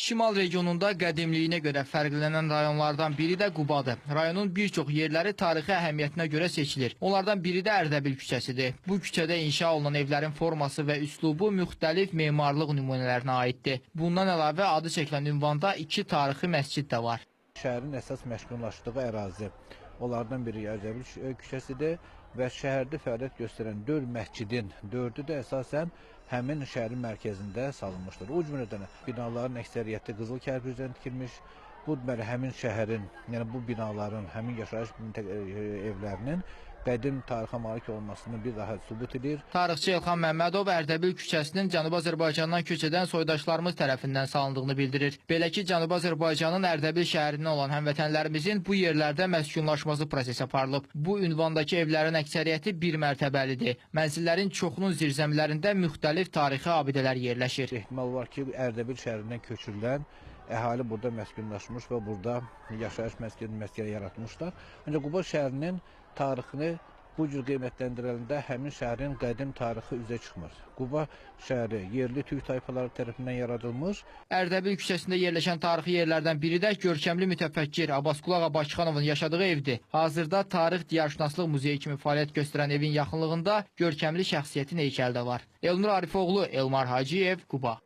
Şimal regionunda qədimliyinə görə fərqlənən rayonlardan biri də Qubadır. Rayonun bir çox yerləri tarixi əhəmiyyətinə görə seçilir. Onlardan biri də Ərdəbil küçəsidir. Bu küçədə inşa olunan evlərin forması və üslubu müxtəlif memarlıq nümunələrinə aiddir. Bundan əlavə adı çəkilən ünvanda 2 tarixi məscid də var. Şəhərin əsas məskunlaşdığı ərazi, onlardan biri Ərdəbil küçəsidir və şəhərdə fəaliyyət göstərən 4 məscidin 4-ü də əsasən həmin şəhərin mərkəzində salınmışdır. O cümlədən binaların əksəriyyəti qızıl kərpicdən tikilmiş. Bu deməli həmin şəhərin, yəni bu binaların, həmin yaşayış evlərinin qədim tarixə malik olmasını bir daha sübut edir. Tarixçi Elxan Məmmədov Ərdəbil küçəsinin Cənubi Azərbaycandan köç edən soydaşlarımız tərəfindən salındığını bildirir. Belə ki, Cənubi Azərbaycanın Ərdəbil şəhərindən olan həmvətənlərimizin bu yerlərdə məskunlaşması prosesi aparılıb. Bu ünvandakı evlərin əksəriyyəti bir mərtəbəlidir. Mənzillərin çoxunun zirzəmilərində müxtəlif tarixi abidələr yerləşir. Ehtimal var ki, Ərdəbil şəhərindən köçürülən əhali burada məskunlaşmış və burada yaşayış məskəni yaratmışlar. Ancaq Quba şəhərinin tarixini bu cür qiymətləndirəndə həmin şəhərin qədim tarixi üzə çıxmır. Quba şəhəri yerli türk tayfaları tərəfindən yaradılmış. Ərdəbil küçəsində yerləşən tarixi yerlərdən biri də görkəmli mütəfəkkir Abbasqulu Ağa Bakıxanovun yaşadığı evdir. Hazırda Tarix Diyarşünaslıq Muzeyi kimi fəaliyyət göstərən evin yaxınlığında görkəmli şəxsiyyətin heykəli də var. Elnur Arifoğlu, Elmar Hacıyev, Quba.